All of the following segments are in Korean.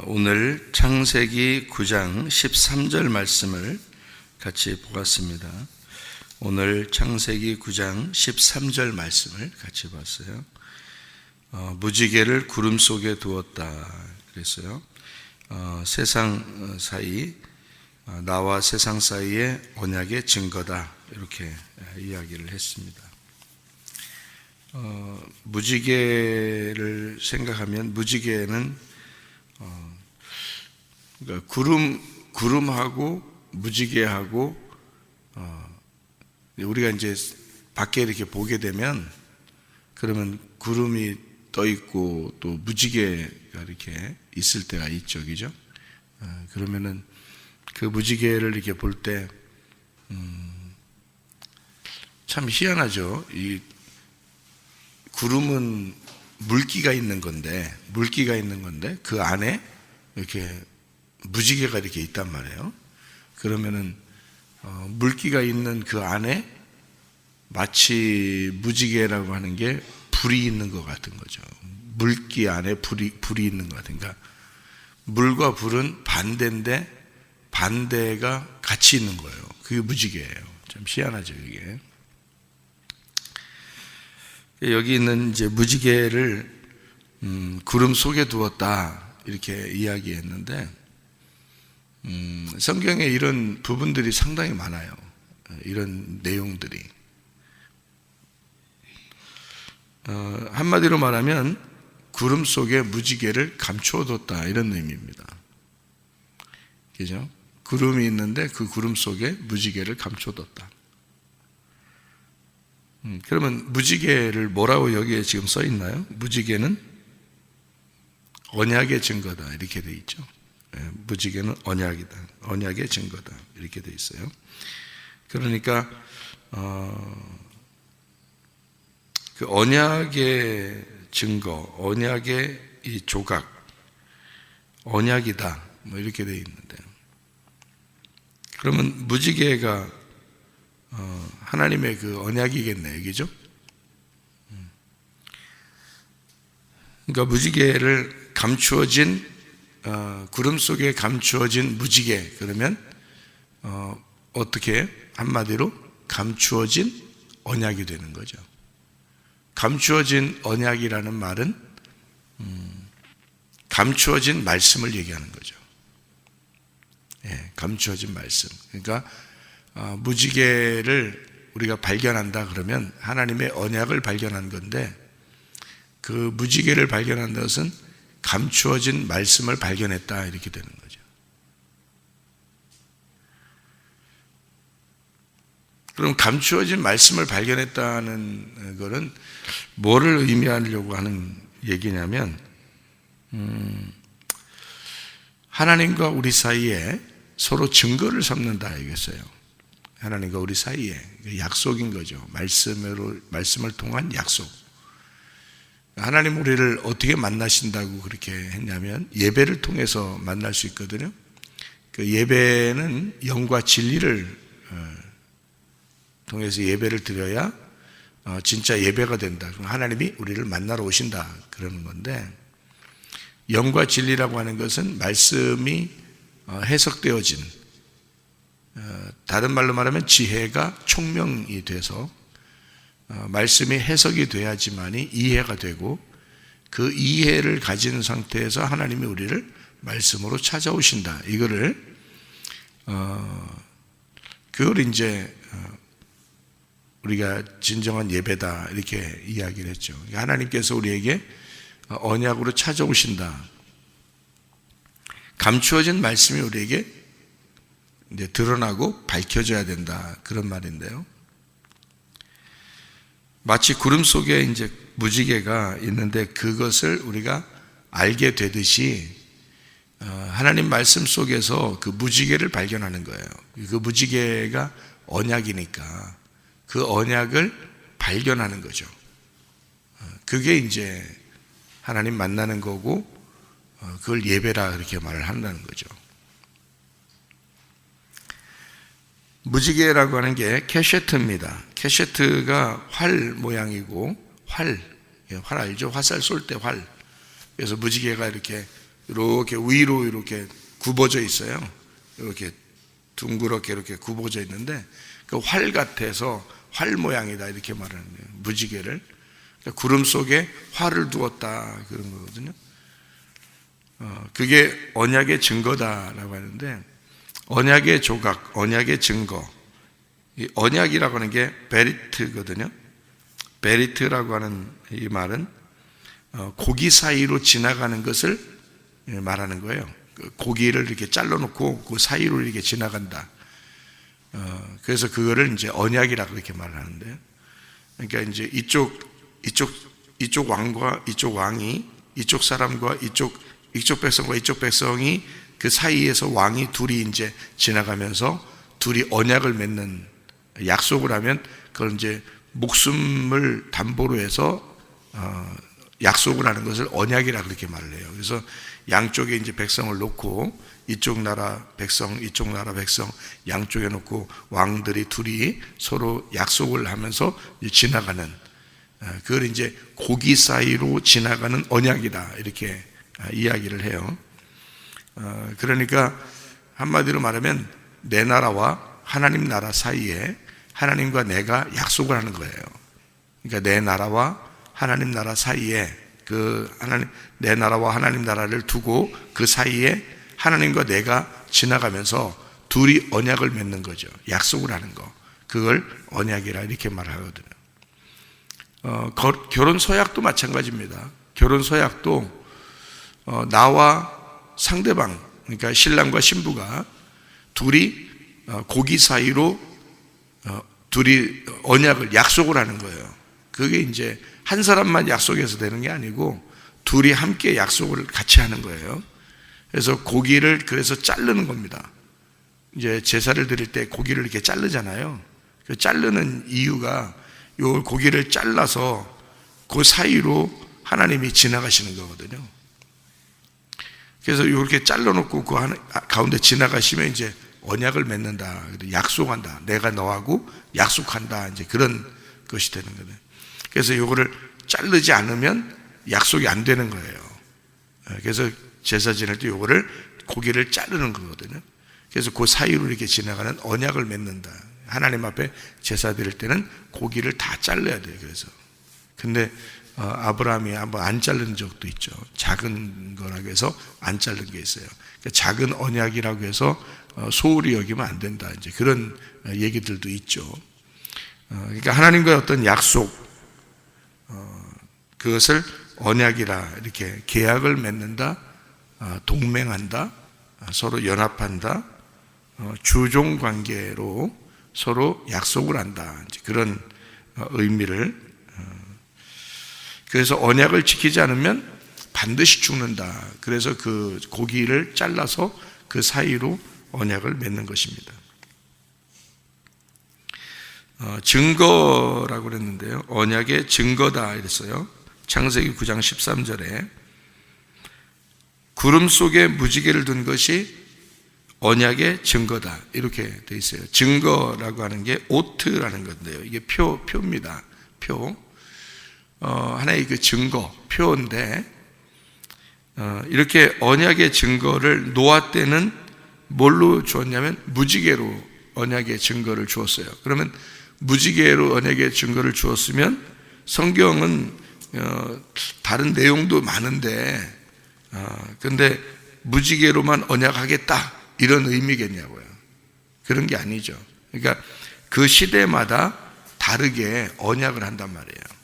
오늘 창세기 9장 13절 말씀을 같이 보았습니다. 오늘 창세기 9장 13절 말씀을 같이 봤어요. 무지개를 구름 속에 두었다 그랬어요. 세상 사이, 나와 세상 사이의 언약의 증거다 이렇게 이야기를 했습니다. 무지개를 생각하면 무지개는 그러니까 구름하고 무지개하고 우리가 이제 밖에 이렇게 보게 되면 그러면 구름이 떠 있고 또 무지개가 이렇게 있을 때가 있죠, 그죠? 그러면은 그 무지개를 이렇게 볼 때 참 희한하죠. 이 구름은 물기가 있는 건데 그 안에 이렇게 무지개가 이렇게 있단 말이에요. 그러면은 물기가 있는 그 안에 마치 무지개라고 하는 게 불이 있는 것 같은 거죠. 물기 안에 불이 있는 것 같은. 그러니까 물과 불은 반대인데 반대가 같이 있는 거예요. 그게 무지개예요. 참 희한하죠, 이게. 여기 있는 이제 무지개를 구름 속에 두었다 이렇게 이야기했는데 성경에 이런 부분들이 상당히 많아요. 이런 내용들이 한마디로 말하면 구름 속에 무지개를 감추어뒀다 이런 의미입니다. 그죠? 구름이 있는데 그 구름 속에 무지개를 감춰뒀다. 그러면 무지개를 뭐라고 여기에 지금 써 있나요? 무지개는 언약의 증거다 이렇게 돼 있죠. 무지개는 언약이다, 언약의 증거다 이렇게 돼 있어요. 그러니까 그 언약의 증거, 언약의 이 조각, 언약이다 뭐 이렇게 돼 있는데, 그러면 무지개가 하나님의 그 언약이겠네요, 그죠? 그러니까 무지개를 감추어진 구름 속에 감추어진 무지개, 그러면 어떻게 한마디로 감추어진 언약이 되는 거죠. 감추어진 언약이라는 말은 감추어진 말씀을 얘기하는 거죠. 예, 감추어진 말씀. 그러니까 무지개를 우리가 발견한다 그러면 하나님의 언약을 발견한 건데, 그 무지개를 발견한 것은 감추어진 말씀을 발견했다 이렇게 되는 거죠. 그럼 감추어진 말씀을 발견했다는 것은 뭐를 의미하려고 하는 얘기냐면 하나님과 우리 사이에 서로 증거를 삼는다 이겠어요. 하나님과 우리 사이에 약속인 거죠. 말씀을 통한 약속. 하나님 우리를 어떻게 만나신다고 그렇게 했냐면 예배를 통해서 만날 수 있거든요. 그 예배는 영과 진리를 통해서 예배를 드려야 진짜 예배가 된다. 하나님이 우리를 만나러 오신다 그러는 건데, 영과 진리라고 하는 것은 말씀이 해석되어진, 다른 말로 말하면 지혜가 총명이 돼서 말씀이 해석이 돼야지만이 이해가 되고, 그 이해를 가진 상태에서 하나님이 우리를 말씀으로 찾아오신다. 그걸 이제 우리가 진정한 예배다 이렇게 이야기를 했죠. 하나님께서 우리에게 언약으로 찾아오신다. 감추어진 말씀이 우리에게 이제 드러나고 밝혀져야 된다 그런 말인데요. 마치 구름 속에 이제 무지개가 있는데 그것을 우리가 알게 되듯이 하나님 말씀 속에서 그 무지개를 발견하는 거예요. 그 무지개가 언약이니까 그 언약을 발견하는 거죠. 그게 이제 하나님 만나는 거고, 그걸 예배라 그렇게 말을 한다는 거죠. 무지개라고 하는 게 캐셰트입니다. 캐셰트가 활 모양이고, 활 알죠? 화살 쏠 때 활. 그래서 무지개가 이렇게 이렇게 위로 이렇게 굽어져 있어요. 이렇게 둥그렇게 이렇게 굽어져 있는데 그 활 같아서 활 모양이다 이렇게 말하는 거예요. 무지개를. 그러니까 구름 속에 활을 두었다 그런 거거든요. 그게 언약의 증거다라고 하는데, 언약의 조각, 언약의 증거. 이 언약이라고 하는 게 베리트거든요. 베리트라고 하는 이 말은 고기 사이로 지나가는 것을 말하는 거예요. 고기를 이렇게 잘라놓고 그 사이로 이렇게 지나간다. 그래서 그거를 이제 언약이라고 이렇게 말하는데요. 그러니까 이제 이쪽 왕과 이쪽 왕이, 이쪽 사람과 이쪽 백성과 이쪽 백성이 그 사이에서 왕이 둘이 이제 지나가면서 둘이 언약을 맺는, 약속을 하면 그걸 이제 목숨을 담보로 해서 약속을 하는 것을 언약이라 그렇게 말을 해요. 그래서 양쪽에 이제 백성을 놓고 이쪽 나라 백성, 이쪽 나라 백성 양쪽에 놓고 왕들이 둘이 서로 약속을 하면서 지나가는, 그걸 이제 고기 사이로 지나가는 언약이다 이렇게 이야기를 해요. 그러니까 한마디로 말하면 내 나라와 하나님 나라 사이에 하나님과 내가 약속을 하는 거예요. 그러니까 내 나라와 하나님 나라 사이에 내 나라와 하나님 나라를 두고 그 사이에 하나님과 내가 지나가면서 둘이 언약을 맺는 거죠. 약속을 하는 거. 그걸 언약이라 이렇게 말하거든요. 결혼 서약도 마찬가지입니다. 결혼 서약도 나와 상대방, 그러니까 신랑과 신부가 둘이 고기 사이로 둘이 언약을, 약속을 하는 거예요. 그게 이제 한 사람만 약속해서 되는 게 아니고 둘이 함께 약속을 같이 하는 거예요. 그래서 고기를 그래서 자르는 겁니다. 이제 제사를 드릴 때 고기를 이렇게 자르잖아요. 그 자르는 이유가 요 고기를 잘라서 그 사이로 하나님이 지나가시는 거거든요. 그래서 이렇게 잘라놓고 그 가운데 지나가시면 이제 언약을 맺는다, 약속한다, 내가 너하고 약속한다, 이제 그런 것이 되는 거예요. 그래서 이거를 자르지 않으면 약속이 안 되는 거예요. 그래서 제사 지낼 때 이거를 고기를 자르는 거거든요. 그래서 그 사이로 이렇게 지나가는 언약을 맺는다. 하나님 앞에 제사 드릴 때는 고기를 다 잘라야 돼요. 그래서 근데 아브라함이 한번 안 자른 적도 있죠. 작은 거라고 해서 안 자른 게 있어요. 그러니까 작은 언약이라고 해서 소홀히 여기면 안 된다, 이제 그런 얘기들도 있죠. 그러니까 하나님과의 어떤 약속, 그것을 언약이라 이렇게 계약을 맺는다, 동맹한다, 서로 연합한다, 주종 관계로 서로 약속을 한다, 이제 그런 의미를. 그래서 언약을 지키지 않으면 반드시 죽는다. 그래서 그 고기를 잘라서 그 사이로 언약을 맺는 것입니다. 증거라고 그랬는데요. 언약의 증거다 이랬어요. 창세기 9장 13절에 구름 속에 무지개를 둔 것이 언약의 증거다 이렇게 돼 있어요. 증거라고 하는 게 오트라는 건데요. 이게 표입니다. 표. 하나의 그 증거, 표인데, 이렇게 언약의 증거를 노아 때는 뭘로 주었냐면 무지개로 언약의 증거를 주었어요. 그러면 무지개로 언약의 증거를 주었으면 성경은 다른 내용도 많은데, 근데 무지개로만 언약하겠다 이런 의미겠냐고요. 그런 게 아니죠. 그러니까 그 시대마다 다르게 언약을 한단 말이에요.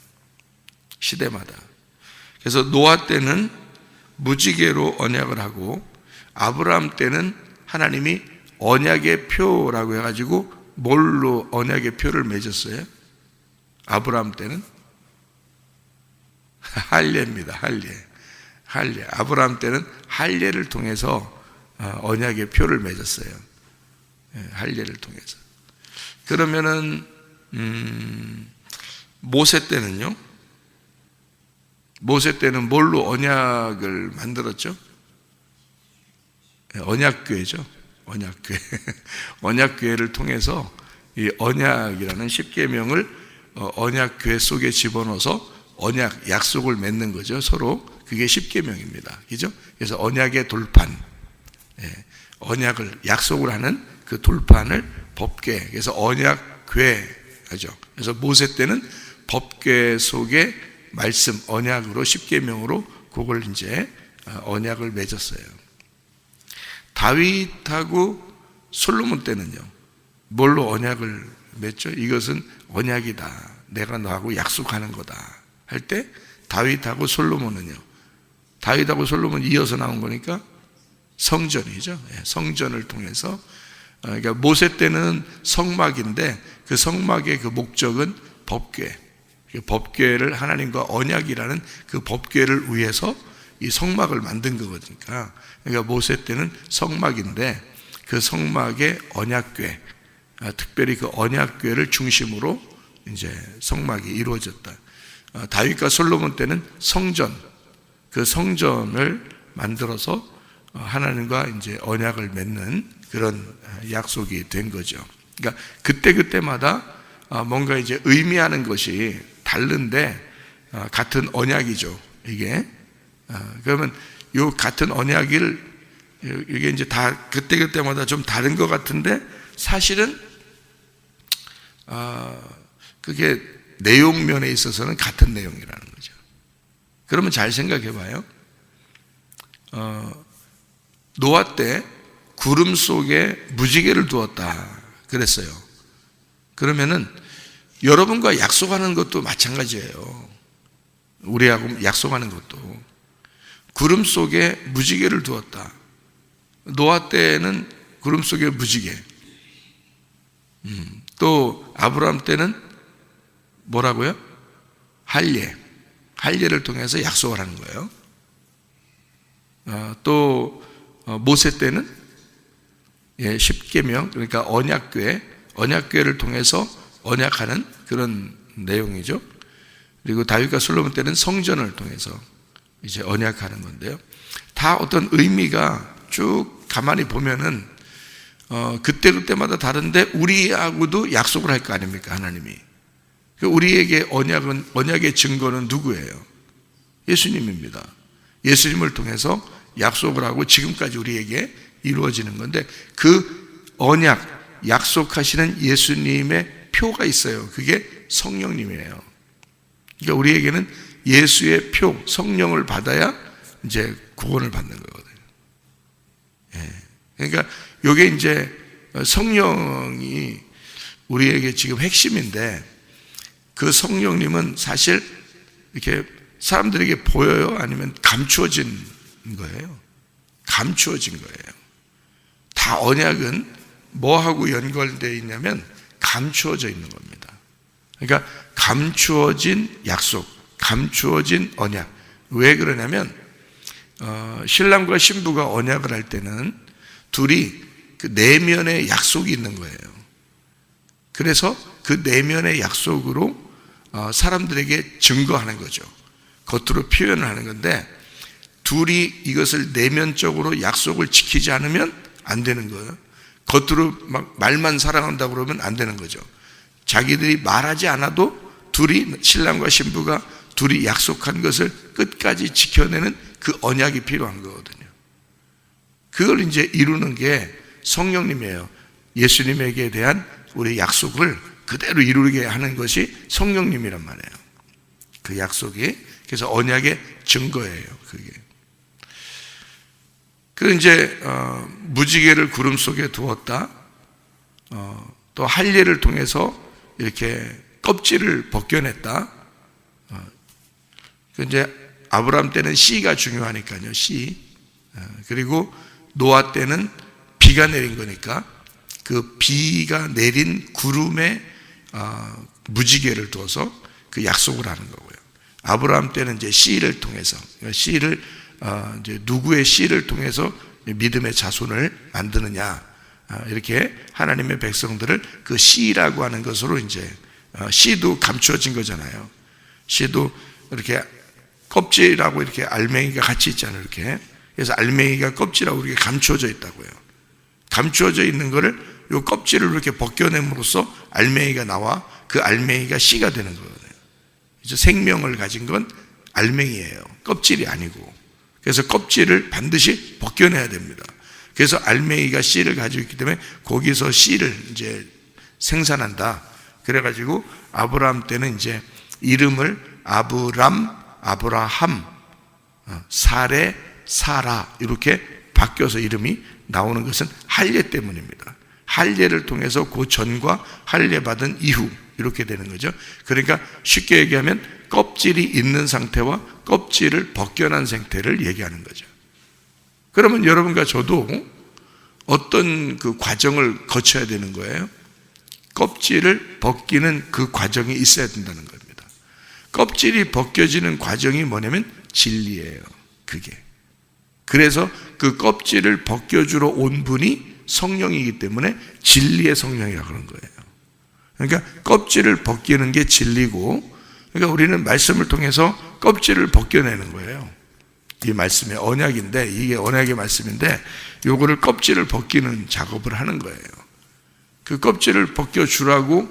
시대마다. 그래서 노아 때는 무지개로 언약을 하고, 아브라함 때는 하나님이 언약의 표라고 해가지고 뭘로 언약의 표를 맺었어요? 아브라함 때는 할례입니다. 할례. 아브라함 때는 할례를 통해서 언약의 표를 맺었어요. 할례를 통해서. 그러면은 모세 때는요? 모세 때는 뭘로 언약을 만들었죠? 언약궤죠. 언약궤. 언약궤를 통해서 이 언약이라는 십계명을 언약궤 속에 집어넣어서 언약, 약속을 맺는 거죠. 서로 그게 십계명입니다. 그죠? 그래서 언약의 돌판, 언약을 약속을 하는 그 돌판을 법궤, 그래서 언약궤 하죠. 그래서 모세 때는 법궤 속에 말씀 언약으로 십계명으로 그걸 이제 언약을 맺었어요. 다윗하고 솔로몬 때는요, 뭘로 언약을 맺죠? 이것은 언약이다, 내가 너하고 약속하는 거다 할 때 다윗하고 솔로몬은요, 다윗하고 솔로몬 이어서 나온 거니까 성전이죠. 성전을 통해서, 그러니까 모세 때는 성막인데 그 성막의 그 목적은 법궤, 법궤를 하나님과 언약이라는 그 법궤를 위해서 이 성막을 만든 거거든요. 그러니까 모세 때는 성막인데 그 성막의 언약궤, 특별히 그 언약궤를 중심으로 이제 성막이 이루어졌다. 다윗과 솔로몬 때는 성전, 그 성전을 만들어서 하나님과 이제 언약을 맺는 그런 약속이 된 거죠. 그러니까 그때마다 뭔가 이제 의미하는 것이 다른데 같은 언약이죠, 이게. 그러면 요 같은 언약을 이게 이제 다 그때마다 좀 다른 것 같은데 사실은 그게 내용면에 있어서는 같은 내용이라는 거죠. 그러면 잘 생각해 봐요. 노아 때 구름 속에 무지개를 두었다 그랬어요. 그러면은 여러분과 약속하는 것도 마찬가지예요. 우리하고 약속하는 것도 구름 속에 무지개를 두었다. 노아 때는 구름 속에 무지개, 또 아브라함 때는 뭐라고요? 할례를 통해서 약속을 하는 거예요. 또 모세 때는 십계명, 그러니까 언약궤를 통해서 언약하는 그런 내용이죠. 그리고 다윗과 솔로몬 때는 성전을 통해서 이제 언약하는 건데요. 다 어떤 의미가 쭉 가만히 보면은 그때마다 다른데 우리하고도 약속을 할 거 아닙니까, 하나님이. 우리에게 언약의 증거는 누구예요? 예수님입니다. 예수님을 통해서 약속을 하고 지금까지 우리에게 이루어지는 건데 그 언약, 약속하시는 예수님의 표가 있어요. 그게 성령님이에요. 그러니까 우리에게는 예수의 표, 성령을 받아야 이제 구원을 받는 거거든요. 그러니까 이게 이제 성령이 우리에게 지금 핵심인데 그 성령님은 사실 이렇게 사람들에게 보여요? 아니면 감추어진 거예요? 감추어진 거예요. 다 언약은 뭐하고 연결되어 있냐면 감추어져 있는 겁니다. 그러니까 감추어진 약속, 감추어진 언약. 왜 그러냐면 신랑과 신부가 언약을 할 때는 둘이 그 내면의 약속이 있는 거예요. 그래서 그 내면의 약속으로 사람들에게 증거하는 거죠. 겉으로 표현을 하는 건데 둘이 이것을 내면적으로 약속을 지키지 않으면 안 되는 거예요. 겉으로 막 말만 사랑한다고 그러면 안 되는 거죠. 자기들이 말하지 않아도 둘이, 신랑과 신부가 둘이 약속한 것을 끝까지 지켜내는 그 언약이 필요한 거거든요. 그걸 이제 이루는 게 성령님이에요. 예수님에게 대한 우리 약속을 그대로 이루게 하는 것이 성령님이란 말이에요. 그 약속이. 그래서 언약의 증거예요, 그게. 그 이제 무지개를 구름 속에 두었다. 또 할례를 통해서 이렇게 껍질을 벗겨냈다. 그 이제 아브라함 때는 씨가 중요하니까요, 씨. 그리고 노아 때는 비가 내린 거니까 그 비가 내린 구름에 무지개를 두어서 그 약속을 하는 거고요. 아브라함 때는 이제 씨를 통해서, 씨를 이제 누구의 씨를 통해서 믿음의 자손을 만드느냐, 이렇게 하나님의 백성들을 그 씨라고 하는 것으로 이제 씨도 감추어진 거잖아요. 씨도 이렇게 껍질하고 이렇게 알맹이가 같이 있잖아요, 이렇게. 그래서 알맹이가 껍질하고 이렇게 감추어져 있다고요. 감추어져 있는 거를 요 껍질을 이렇게 벗겨냄으로써 알맹이가 나와 그 알맹이가 씨가 되는 거거든요. 그래서 생명을 가진 건 알맹이에요. 껍질이 아니고. 그래서 껍질을 반드시 벗겨내야 됩니다. 그래서 알맹이가 씨를 가지고 있기 때문에 거기서 씨를 이제 생산한다. 그래가지고 아브라함 때는 이제 이름을 아브라함, 사레, 사라 이렇게 바뀌어서 이름이 나오는 것은 할례 때문입니다. 할례를 통해서 그 전과 할례 받은 이후 이렇게 되는 거죠. 그러니까 쉽게 얘기하면 껍질이 있는 상태와 껍질을 벗겨난 상태를 얘기하는 거죠. 그러면 여러분과 저도 어떤 그 과정을 거쳐야 되는 거예요? 껍질을 벗기는 그 과정이 있어야 된다는 겁니다. 껍질이 벗겨지는 과정이 뭐냐면 진리예요. 그게. 그래서 그 껍질을 벗겨주러 온 분이 성령이기 때문에 진리의 성령이라고 그런 거예요. 그러니까 껍질을 벗기는 게 진리고, 그러니까 우리는 말씀을 통해서 껍질을 벗겨내는 거예요. 이 말씀의 언약인데, 이게 언약의 말씀인데 요거를 껍질을 벗기는 작업을 하는 거예요. 그 껍질을 벗겨주라고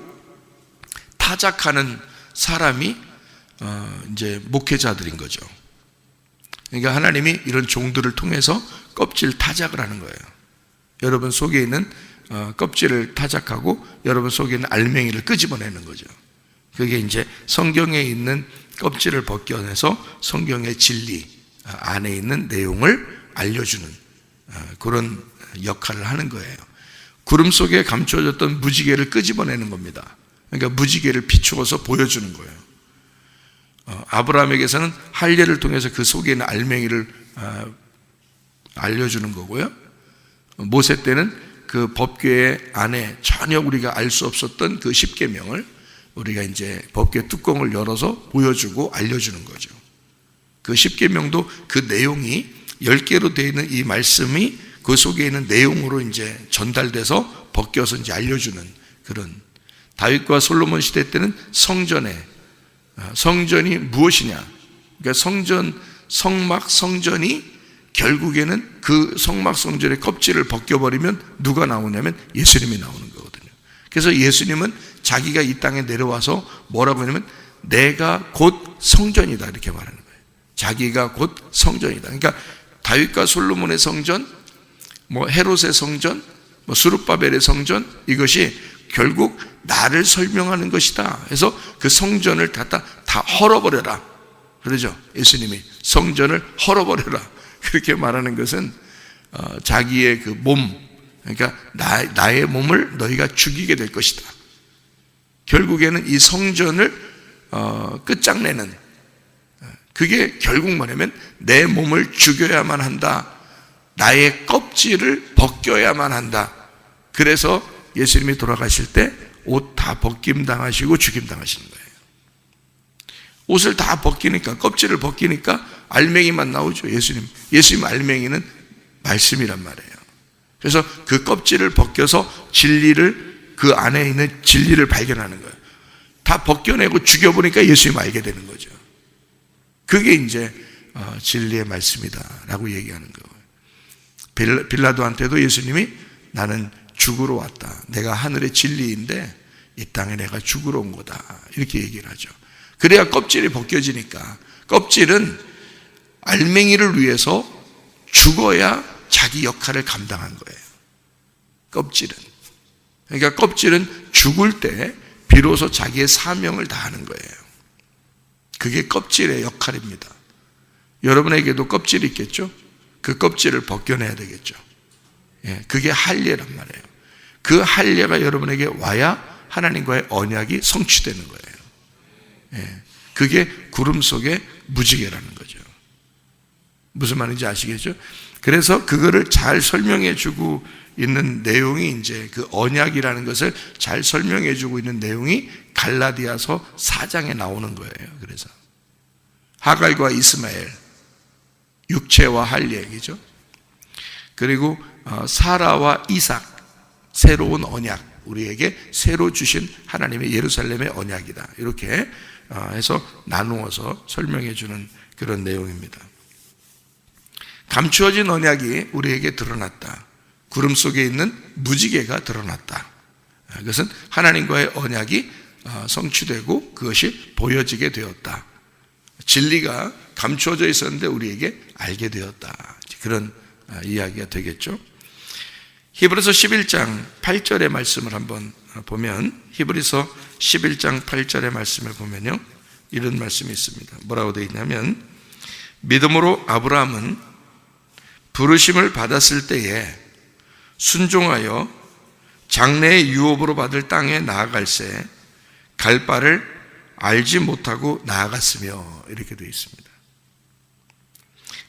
타작하는 사람이 이제 목회자들인 거죠. 그러니까 하나님이 이런 종들을 통해서 껍질 타작을 하는 거예요. 여러분 속에 있는 껍질을 타작하고 여러분 속에 있는 알맹이를 끄집어내는 거죠. 그게 이제 성경에 있는 껍질을 벗겨내서 성경의 진리 안에 있는 내용을 알려주는 그런 역할을 하는 거예요. 구름 속에 감춰졌던 무지개를 끄집어내는 겁니다. 그러니까 무지개를 비추어서 보여주는 거예요. 아브라함에게서는 할례를 통해서 그 속에 있는 알맹이를 알려주는 거고요. 모세 때는 그 법궤 안에 전혀 우리가 알 수 없었던 그 십계명을 우리가 이제 법궤 뚜껑을 열어서 보여주고 알려주는 거죠. 그 십계명도 그 내용이 10개로 되어 있는 이 말씀이 그 속에 있는 내용으로 이제 전달돼서 벗겨서 이제 알려주는 그런. 다윗과 솔로몬 시대 때는 성전이 무엇이냐? 그러니까 성전이 결국에는 그 성전의 껍질을 벗겨버리면 누가 나오냐면 예수님이 나오는 거거든요. 그래서 예수님은 자기가 이 땅에 내려와서 뭐라고 하냐면 내가 곧 성전이다 이렇게 말하는 거예요. 자기가 곧 성전이다. 그러니까 다윗과 솔로몬의 성전, 헤롯의 성전, 스룹바벨의 성전, 이것이 결국 나를 설명하는 것이다. 그래서 그 성전을 다 헐어버려라. 그러죠. 예수님이 성전을 헐어버려라. 그렇게 말하는 것은 자기의 그 몸, 그러니까 나의 몸을 너희가 죽이게 될 것이다. 결국에는 이 성전을 끝장내는, 그게 결국 뭐냐면 내 몸을 죽여야만 한다. 나의 껍질을 벗겨야만 한다. 그래서 예수님이 돌아가실 때 옷 다 벗김 당하시고 죽임 당하시는 거예요. 옷을 다 벗기니까, 껍질을 벗기니까 알맹이만 나오죠. 예수님 알맹이는 말씀이란 말이에요. 그래서 그 껍질을 벗겨서 진리를, 그 안에 있는 진리를 발견하는 거예요. 다 벗겨내고 죽여보니까 예수님 알게 되는 거죠. 그게 이제 진리의 말씀이다라고 얘기하는 거예요. 빌라도한테도 예수님이 나는 죽으러 왔다. 내가 하늘의 진리인데 이 땅에 내가 죽으러 온 거다. 이렇게 얘기를 하죠. 그래야 껍질이 벗겨지니까. 껍질은 알맹이를 위해서 죽어야 자기 역할을 감당한 거예요. 껍질은. 그러니까 껍질은 죽을 때 비로소 자기의 사명을 다하는 거예요. 그게 껍질의 역할입니다. 여러분에게도 껍질이 있겠죠? 그 껍질을 벗겨내야 되겠죠. 그게 할례란 말이에요. 그 할례가 여러분에게 와야 하나님과의 언약이 성취되는 거예요. 그게 구름 속의 무지개라는 거죠. 무슨 말인지 아시겠죠? 그래서 그거를 잘 설명해 주고 있는 내용이 이제 그 언약이라는 것을 잘 설명해 주고 있는 내용이 갈라디아서 4장에 나오는 거예요. 그래서 하갈과 이스마엘, 육체와 할례 얘기죠. 그리고 사라와 이삭, 새로운 언약, 우리에게 새로 주신 하나님의 예루살렘의 언약이다. 이렇게 해서 나누어서 설명해 주는 그런 내용입니다. 감추어진 언약이 우리에게 드러났다. 구름 속에 있는 무지개가 드러났다. 그것은 하나님과의 언약이 성취되고 그것이 보여지게 되었다. 진리가 감추어져 있었는데 우리에게 알게 되었다. 그런 이야기가 되겠죠. 히브리서 11장 8절의 말씀을 한번 보면, 히브리서 11장 8절의 말씀을 보면요, 이런 말씀이 있습니다. 뭐라고 되어 있냐면, 믿음으로 아브라함은 부르심을 받았을 때에 순종하여 장래의 유업으로 받을 땅에 나아갈새 갈 바를 알지 못하고 나아갔으며, 이렇게 되어 있습니다.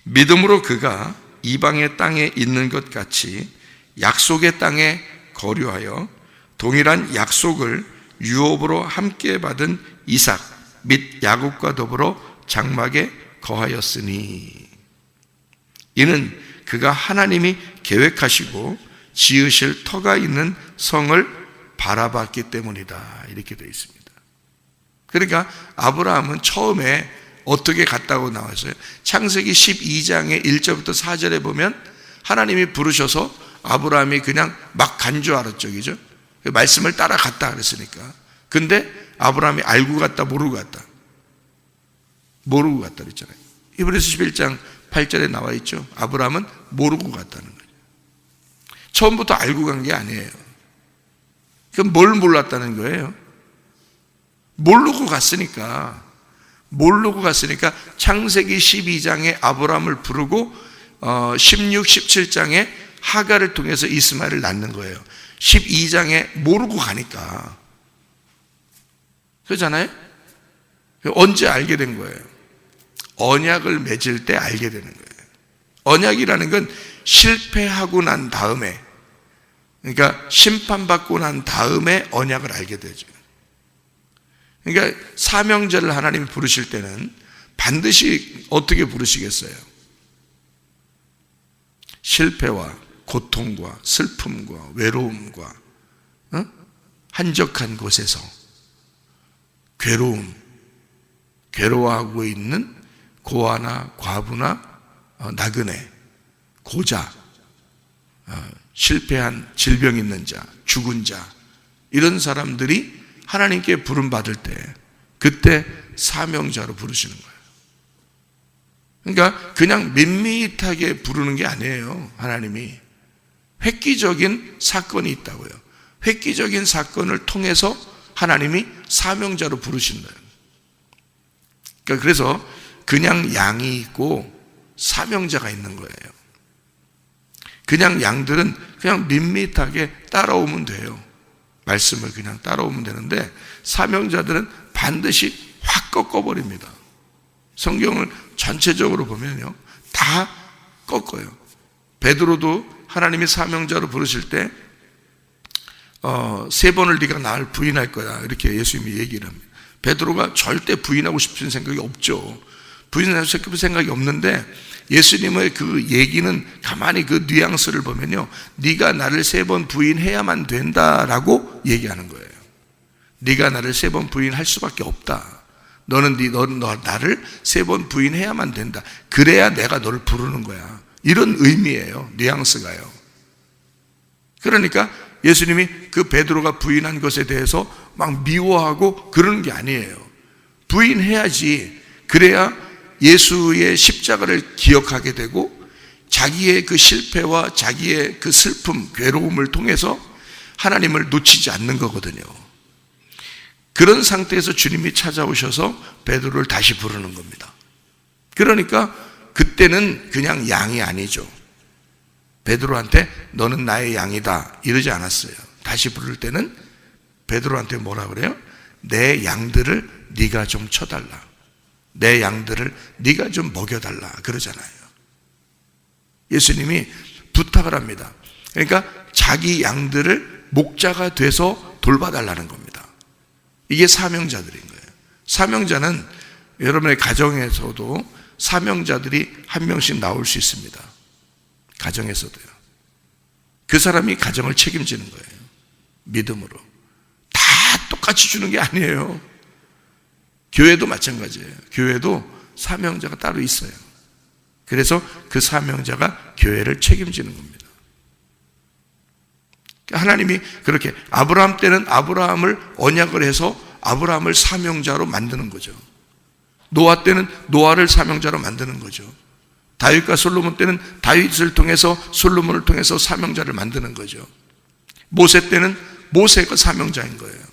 믿음으로 그가 이방의 땅에 있는 것 같이 약속의 땅에 거류하여 동일한 약속을 유업으로 함께 받은 이삭 및 야곱과 더불어 장막에 거하였으니, 이는 그가 하나님이 계획하시고 지으실 터가 있는 성을 바라봤기 때문이다. 이렇게 되어 있습니다. 그러니까 아브라함은 처음에 어떻게 갔다고 나왔어요? 창세기 12장의 1절부터 4절에 보면 하나님이 부르셔서 아브라함이 그냥 막 간 줄 알았죠, 그죠? 말씀을 따라갔다 그랬으니까. 근데 아브라함이 알고 갔다 모르고 갔다? 모르고 갔다 그랬잖아요. 히브리서 11장 8절에 나와 있죠. 아브라함은 모르고 갔다는 거죠. 처음부터 알고 간 게 아니에요. 그럼 뭘 몰랐다는 거예요? 모르고 갔으니까 창세기 12장에 아브라함을 부르고 16, 17장에 하갈을 통해서 이스마엘을 낳는 거예요. 12장에 모르고 가니까. 그렇잖아요? 언제 알게 된 거예요? 언약을 맺을 때 알게 되는 거예요. 언약이라는 건 실패하고 난 다음에, 그러니까 심판받고 난 다음에 언약을 알게 되죠. 그러니까 사명자를 하나님이 부르실 때는 반드시 어떻게 부르시겠어요? 실패와 고통과 슬픔과 외로움과 한적한 곳에서 괴로워하고 있는 고아나 과부나 나그네, 고자, 실패한 질병 있는 자, 죽은 자, 이런 사람들이 하나님께 부름받을 때 그때 사명자로 부르시는 거예요. 그러니까 그냥 밋밋하게 부르는 게 아니에요. 하나님이 획기적인 사건이 있다고요. 획기적인 사건을 통해서 하나님이 사명자로 부르신다. 그러니까 그래서 그냥 양이 있고 사명자가 있는 거예요. 그냥 양들은 그냥 밋밋하게 따라오면 돼요. 말씀을 그냥 따라오면 되는데 사명자들은 반드시 확 꺾어버립니다. 성경을 전체적으로 보면요, 다 꺾어요. 베드로도 하나님이 사명자로 부르실 때 3번을 네가 나를 부인할 거야, 이렇게 예수님이 얘기를 합니다. 베드로가 절대 부인하고 싶은 생각이 없죠. 부인하고 싶은 생각이 없는데 예수님의 그 얘기는 가만히 그 뉘앙스를 보면요, 네가 나를 3번 부인해야만 된다라고 얘기하는 거예요. 네가 나를 3번 부인할 수밖에 없다. 너는 나를 3번 부인해야만 된다. 그래야 내가 너를 부르는 거야. 이런 의미예요. 뉘앙스가요. 그러니까 예수님이 그 베드로가 부인한 것에 대해서 막 미워하고 그러는 게 아니에요. 부인해야지. 그래야 예수의 십자가를 기억하게 되고 자기의 그 실패와 자기의 그 슬픔, 괴로움을 통해서 하나님을 놓치지 않는 거거든요. 그런 상태에서 주님이 찾아오셔서 베드로를 다시 부르는 겁니다. 그러니까 그때는 그냥 양이 아니죠. 베드로한테 너는 나의 양이다 이러지 않았어요. 다시 부를 때는 베드로한테 뭐라 그래요? 내 양들을 네가 좀 쳐달라. 내 양들을 네가 좀 먹여달라 그러잖아요. 예수님이 부탁을 합니다. 그러니까 자기 양들을 목자가 돼서 돌봐달라는 겁니다. 이게 사명자들인 거예요. 사명자는 여러분의 가정에서도 사명자들이 한 명씩 나올 수 있습니다. 가정에서도요. 그 사람이 가정을 책임지는 거예요. 믿음으로. 다 똑같이 주는 게 아니에요. 교회도 마찬가지예요. 교회도 사명자가 따로 있어요. 그래서 그 사명자가 교회를 책임지는 겁니다. 하나님이 그렇게 아브라함 때는 아브라함을 언약을 해서 아브라함을 사명자로 만드는 거죠. 노아 때는 노아를 사명자로 만드는 거죠. 다윗과 솔로몬 때는 다윗을 통해서 솔로몬을 통해서 사명자를 만드는 거죠. 모세 때는 모세가 사명자인 거예요.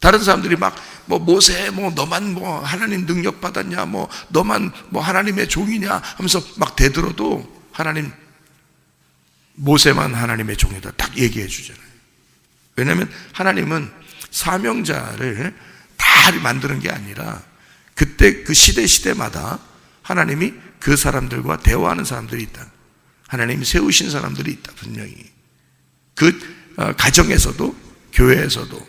다른 사람들이 막 모세 너만 하나님 능력 받았냐, 너만 하나님의 종이냐 하면서 막 대들어도 하나님 모세만 하나님의 종이다 딱 얘기해 주잖아요. 왜냐하면 하나님은 사명자를 다 만드는 게 아니라 그때 그 시대마다 하나님이 그 사람들과 대화하는 사람들이 있다. 하나님이 세우신 사람들이 있다. 분명히 그 가정에서도 교회에서도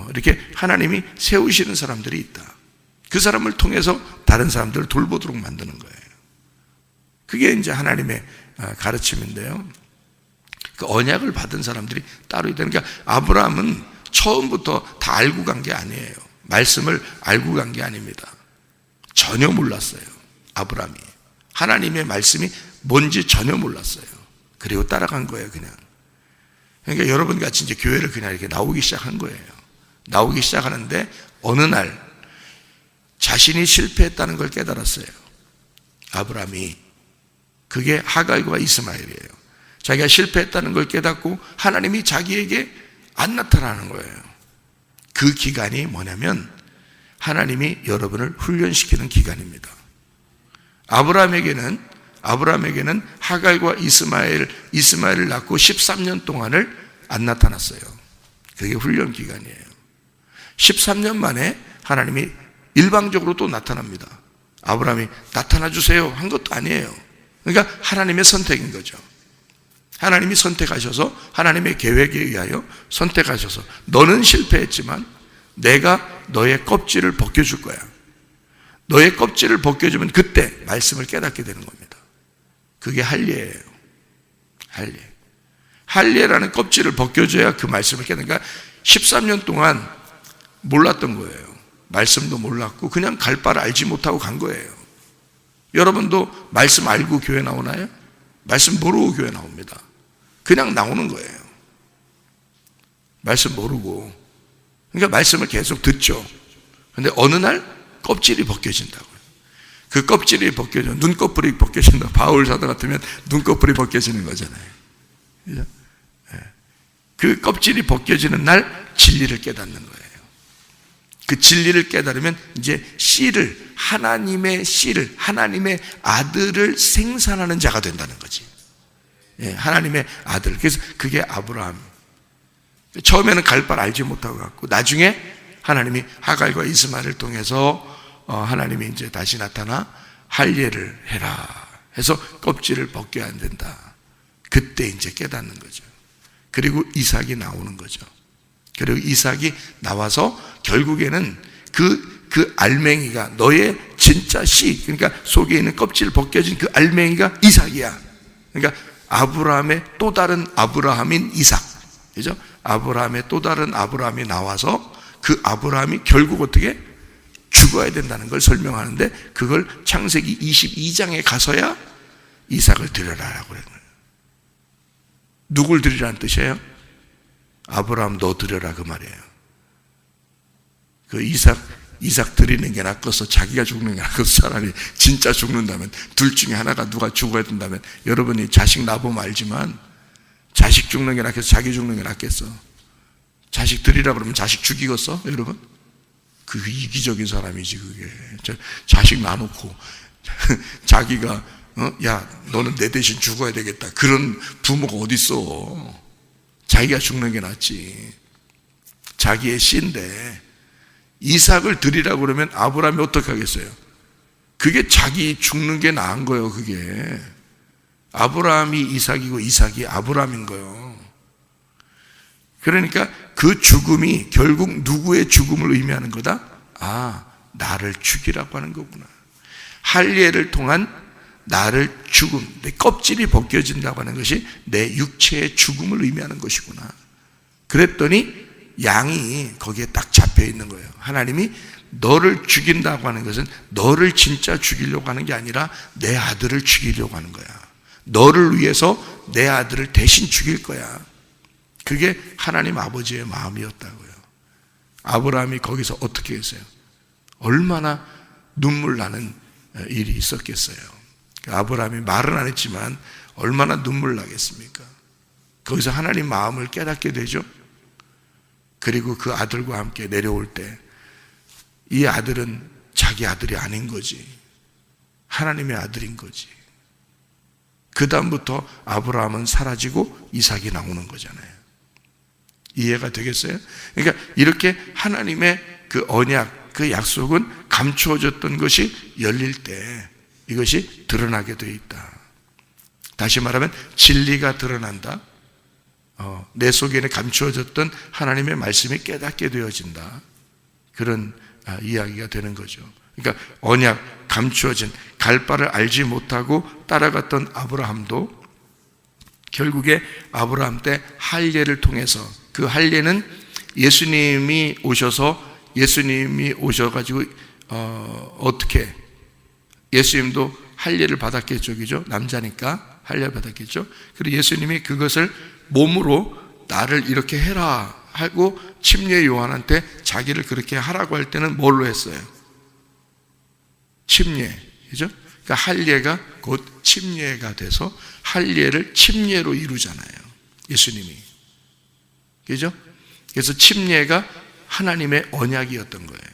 이렇게 하나님이 세우시는 사람들이 있다. 그 사람을 통해서 다른 사람들을 돌보도록 만드는 거예요. 그게 이제 하나님의 가르침인데요. 그 언약을 받은 사람들이 따로 있다는 게, 아브라함은 처음부터 다 알고 간 게 아니에요. 말씀을 알고 간 게 아닙니다. 전혀 몰랐어요. 아브라함이 하나님의 말씀이 뭔지 전혀 몰랐어요. 그리고 따라간 거예요. 그냥. 그러니까 여러분 같이 이제 교회를 그냥 이렇게 나오기 시작한 거예요. 나오기 시작하는데 어느 날 자신이 실패했다는 걸 깨달았어요. 아브라함이. 그게 하갈과 이스마엘이에요. 자기가 실패했다는 걸 깨닫고 하나님이 자기에게 안 나타나는 거예요. 그 기간이 뭐냐면 하나님이 여러분을 훈련시키는 기간입니다. 아브라함에게는 하갈과 이스마엘을 낳고 13년 동안을 안 나타났어요. 그게 훈련 기간이에요. 13년 만에 하나님이 일방적으로 또 나타납니다. 아브라함이 나타나 주세요 한 것도 아니에요. 그러니까 하나님의 선택인 거죠. 하나님이 선택하셔서 하나님의 계획에 의하여 선택하셔서 너는 실패했지만 내가 너의 껍질을 벗겨줄 거야. 너의 껍질을 벗겨주면 그때 말씀을 깨닫게 되는 겁니다. 그게 할례예요. 할례라는 껍질을 벗겨줘야 그 말씀을 깨닫는 거야. 13년 동안 몰랐던 거예요. 말씀도 몰랐고 그냥 갈 바를 알지 못하고 간 거예요. 여러분도 말씀 알고 교회 나오나요? 말씀 모르고 교회 나옵니다. 그냥 나오는 거예요. 말씀 모르고. 그러니까 말씀을 계속 듣죠. 그런데 어느 날 껍질이 벗겨진다고요. 그 껍질이 벗겨져, 눈꺼풀이 벗겨진다. 바울 사도 같으면 눈꺼풀이 벗겨지는 거잖아요. 그죠? 그 껍질이 벗겨지는 날 진리를 깨닫는 거예요. 그 진리를 깨달으면 이제 하나님의 아들을 생산하는 자가 된다는 거지. 하나님의 아들. 그래서 그게 아브라함. 처음에는 갈 바를 알지 못하고 갔고 나중에 하나님이 하갈과 이스마엘을 통해서 하나님이 이제 다시 나타나 할례를 해라 해서 껍질을 벗겨야 안 된다. 그때 이제 깨닫는 거죠. 그리고 이삭이 나오는 거죠. 그리고 이삭이 나와서 결국에는 그 알맹이가 너의 진짜 씨, 그러니까 속에 있는 껍질 벗겨진 그 알맹이가 이삭이야. 그러니까 아브라함의 또 다른 아브라함인 이삭. 그죠? 아브라함의 또 다른 아브라함이 나와서 그 아브라함이 결국 어떻게 죽어야 된다는 걸 설명하는데 그걸 창세기 22장에 가서야 이삭을 드려라라고 그래요. 누굴 드리라는 뜻이에요? 아브라함 너 드려라 그 말이에요. 그 이삭 드리는 게 낫겠어? 자기가 죽는 게 낫겠어? 차라리 진짜 죽는다면, 둘 중에 하나가 누가 죽어야 된다면, 여러분이 자식 낳아보면 알지만 자식 죽는 게 낫겠어? 자기 죽는 게 낫겠어? 자식 드리라 그러면 자식 죽이겠어? 여러분? 그 이기적인 사람이지 그게. 자식 놔놓고 자기가 야 너는 내 대신 죽어야 되겠다 그런 부모가 어디 있어. 자기가 죽는 게 낫지. 자기의 씨인데 이삭을 드리라고 그러면 아브라함이 어떻게 하겠어요? 그게 자기 죽는 게 나은 거예요. 그게 아브라함이 이삭이고 이삭이 아브라함인 거예요. 그러니까 그 죽음이 결국 누구의 죽음을 의미하는 거다? 아, 나를 죽이라고 하는 거구나. 할례를 통한 나를 죽음, 내 껍질이 벗겨진다고 하는 것이 내 육체의 죽음을 의미하는 것이구나. 그랬더니 양이 거기에 딱 잡혀 있는 거예요. 하나님이 너를 죽인다고 하는 것은 너를 진짜 죽이려고 하는 게 아니라 내 아들을 죽이려고 하는 거야. 너를 위해서 내 아들을 대신 죽일 거야. 그게 하나님 아버지의 마음이었다고요. 아브라함이 거기서 어떻게 했어요? 얼마나 눈물 나는 일이 있었겠어요. 아브라함이 말은 안 했지만 얼마나 눈물 나겠습니까? 거기서 하나님 마음을 깨닫게 되죠. 그리고 그 아들과 함께 내려올 때 이 아들은 자기 아들이 아닌 거지, 하나님의 아들인 거지. 그 다음부터 아브라함은 사라지고 이삭이 나오는 거잖아요. 이해가 되겠어요? 그러니까 이렇게 하나님의 그 언약, 그 약속은 감추어졌던 것이 열릴 때 이것이 드러나게 되어 있다. 다시 말하면 진리가 드러난다. 내 속에는 감추어졌던 하나님의 말씀이 깨닫게 되어진다. 그런 이야기가 되는 거죠. 그러니까 언약, 감추어진, 갈 바를 알지 못하고 따라갔던 아브라함도 결국에 아브라함 때 할례를 통해서, 그 할례는 예수님이 오셔가지고 어떻게, 예수님도 할례를 받았겠죠, 그죠? 남자니까 할례를 받았겠죠. 그리고 예수님이 그것을 몸으로 나를 이렇게 해라 하고 침례 요한한테 자기를 그렇게 하라고 할 때는 뭘로 했어요? 침례, 그죠? 그러니까 할례가 곧 침례가 돼서 할례를 침례로 이루잖아요, 예수님이. 그죠? 그래서 침례가 하나님의 언약이었던 거예요.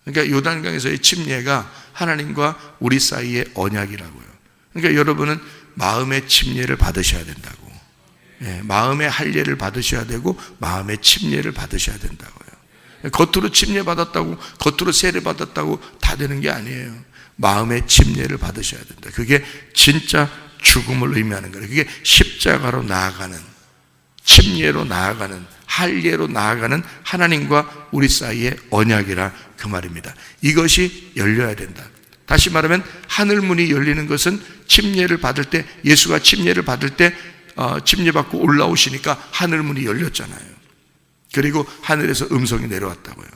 그러니까 요단강에서의 침례가 하나님과 우리 사이의 언약이라고요. 그러니까 여러분은 마음의 침례를 받으셔야 된다고. 마음의 할례를 받으셔야 되고 마음의 침례를 받으셔야 된다고요. 겉으로 침례 받았다고, 겉으로 세례 받았다고 다 되는 게 아니에요. 마음의 침례를 받으셔야 된다. 그게 진짜 죽음을 의미하는 거예요. 그게 십자가로 나아가는, 침례로 나아가는, 할례로 나아가는 하나님과 우리 사이의 언약이라 그 말입니다. 이것이 열려야 된다. 다시 말하면 하늘문이 열리는 것은 침례를 받을 때, 예수가 침례를 받을 때 침례받고 올라오시니까 하늘문이 열렸잖아요. 그리고 하늘에서 음성이 내려왔다고요.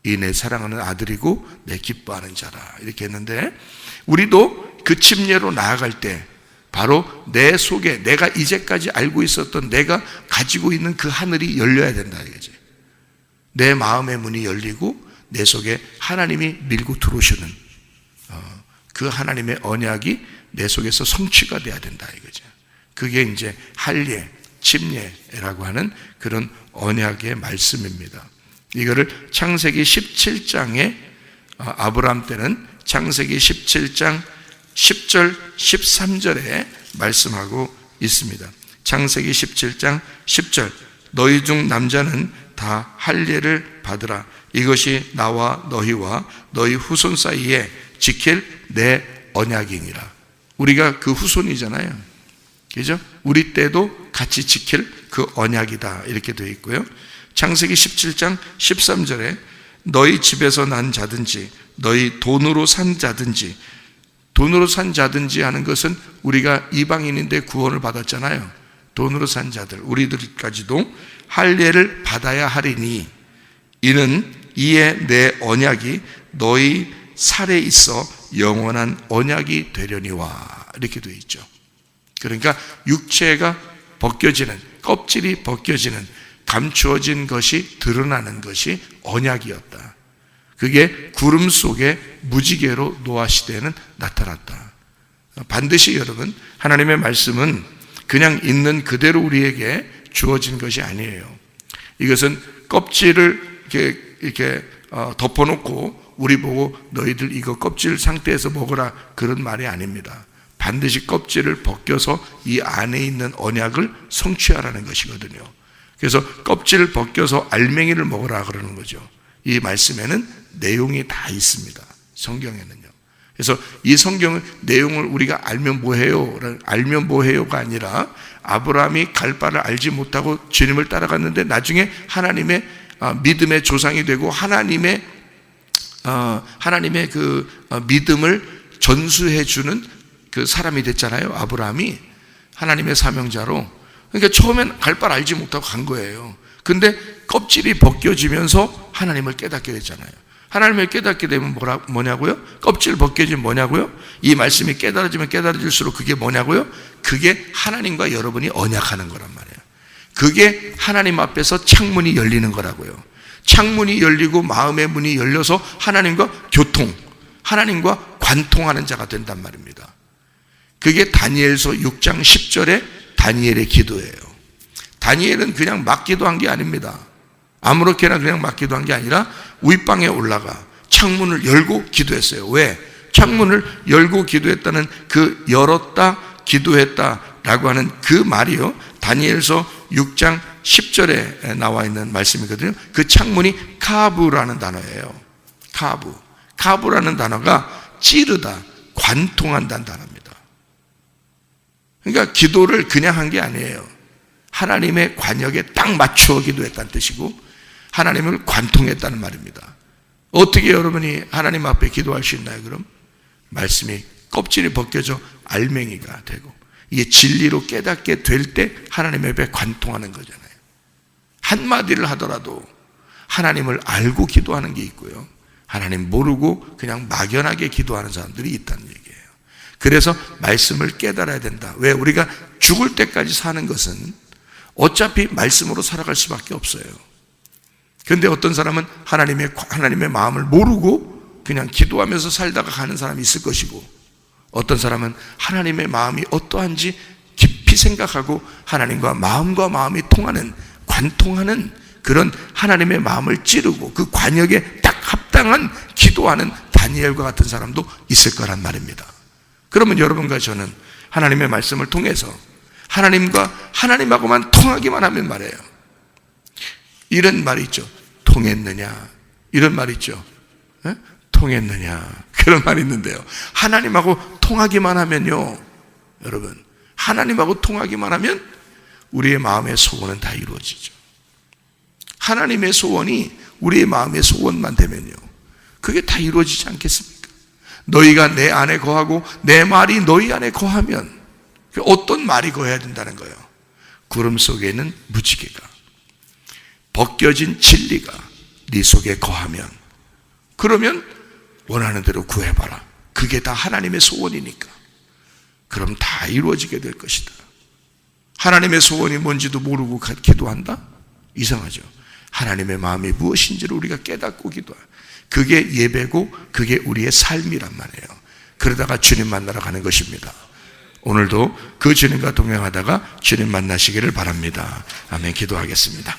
이 내 사랑하는 아들이고 내 기뻐하는 자라, 이렇게 했는데, 우리도 그 침례로 나아갈 때 바로 내 속에 내가 이제까지 알고 있었던, 내가 가지고 있는 그 하늘이 열려야 된다 이거지. 내 마음의 문이 열리고 내 속에 하나님이 밀고 들어오시는 그 하나님의 언약이 내 속에서 성취가 돼야 된다 이거죠. 그게 이제 할례, 침례라고 하는 그런 언약의 말씀입니다. 이거를 창세기 17장에 아브라함 때는 창세기 17장 10절 13절에 말씀하고 있습니다. 창세기 17장 10절, 너희 중 남자는 다 할례를 받으라. 이것이 나와 너희와 너희 후손 사이에 지킬 내 언약이니라. 우리가 그 후손이잖아요, 그죠? 우리 때도 같이 지킬 그 언약이다 이렇게 되어 있고요. 창세기 17장 13절에 너희 집에서 난 자든지 너희 돈으로 산 자든지, 돈으로 산 자든지 하는 것은 우리가 이방인인데 구원을 받았잖아요. 돈으로 산 자들, 우리들까지도 할례를 받아야 하리니 이는 이에 내 언약이 너희 살에 있어 영원한 언약이 되려니와, 이렇게 되어 있죠. 그러니까 육체가 벗겨지는, 껍질이 벗겨지는, 감추어진 것이 드러나는 것이 언약이었다. 그게 구름 속에 무지개로 노아 시대에는 나타났다. 반드시 여러분, 하나님의 말씀은 그냥 있는 그대로 우리에게 주어진 것이 아니에요. 이것은 껍질을 이렇게 덮어놓고 우리 보고 너희들 이거 껍질 상태에서 먹어라, 그런 말이 아닙니다. 반드시 껍질을 벗겨서 이 안에 있는 언약을 성취하라는 것이거든요. 그래서 껍질을 벗겨서 알맹이를 먹으라 그러는 거죠. 이 말씀에는 내용이 다 있습니다, 성경에는요. 그래서 이 성경의 내용을 우리가 알면 뭐해요? 알면 뭐해요가 아니라 아브라함이 갈 바를 알지 못하고 주님을 따라갔는데 나중에 하나님의 믿음의 조상이 되고 하나님의 그 믿음을 전수해 주는 그 사람이 됐잖아요, 아브라함이. 하나님의 사명자로. 그러니까 처음엔 갈 바를 알지 못하고 간 거예요. 근데 껍질이 벗겨지면서 하나님을 깨닫게 됐잖아요. 하나님을 깨닫게 되면 뭐냐고요? 껍질 벗겨지면 뭐냐고요? 이 말씀이 깨달아지면 깨달아질수록 그게 뭐냐고요? 그게 하나님과 여러분이 언약하는 거란 말이에요. 그게 하나님 앞에서 창문이 열리는 거라고요. 창문이 열리고 마음의 문이 열려서 하나님과 교통, 하나님과 관통하는 자가 된단 말입니다. 그게 다니엘서 6장 10절에 다니엘의 기도예요. 다니엘은 그냥 막 기도한 게 아닙니다. 아무렇게나 그냥 막 기도한 게 아니라 윗방에 올라가 창문을 열고 기도했어요. 왜? 창문을 열고 기도했다는 그 열었다 기도했다라고 하는 그 말이요, 다니엘서 6장 10절에 나와 있는 말씀이거든요. 그 창문이 카브라는 단어예요. 카브라는 단어가 찌르다, 관통한다는 단어입니다. 그러니까 기도를 그냥 한 게 아니에요. 하나님의 관역에 딱 맞추어 기도했다는 뜻이고 하나님을 관통했다는 말입니다. 어떻게 여러분이 하나님 앞에 기도할 수 있나요? 그럼 말씀이 껍질이 벗겨져 알맹이가 되고 이게 진리로 깨닫게 될 때 하나님 앞에 관통하는 거잖아요. 한마디를 하더라도 하나님을 알고 기도하는 게 있고요, 하나님 모르고 그냥 막연하게 기도하는 사람들이 있다는 얘기예요. 그래서 말씀을 깨달아야 된다. 왜? 우리가 죽을 때까지 사는 것은 어차피 말씀으로 살아갈 수밖에 없어요. 그런데 어떤 사람은 하나님의 마음을 모르고 그냥 기도하면서 살다가 가는 사람이 있을 것이고, 어떤 사람은 하나님의 마음이 어떠한지 깊이 생각하고 하나님과 마음이 통하는, 관통하는 그런 하나님의 마음을 찌르고 그 관역에 딱 합당한 기도하는 다니엘과 같은 사람도 있을 거란 말입니다. 그러면 여러분과 저는 하나님의 말씀을 통해서 하나님하고만 통하기만 하면 말이에요. 이런 말이 있죠. 통했느냐? 이런 말이 있죠. 에? 통했느냐? 그런 말이 있는데요. 하나님하고 통하기만 하면요, 여러분, 하나님하고 통하기만 하면 우리의 마음의 소원은 다 이루어지죠. 하나님의 소원이 우리의 마음의 소원만 되면요, 그게 다 이루어지지 않겠습니까? 너희가 내 안에 거하고 내 말이 너희 안에 거하면, 어떤 말이 거해야 된다는 거예요? 구름 속에 있는 무지개가, 벗겨진 진리가 네 속에 거하면, 그러면 원하는 대로 구해봐라. 그게 다 하나님의 소원이니까. 그럼 다 이루어지게 될 것이다. 하나님의 소원이 뭔지도 모르고 기도한다? 이상하죠. 하나님의 마음이 무엇인지를 우리가 깨닫고 기도해요. 그게 예배고 그게 우리의 삶이란 말이에요. 그러다가 주님 만나러 가는 것입니다. 오늘도 그 주님과 동행하다가 주님 만나시기를 바랍니다. 아멘. 기도하겠습니다.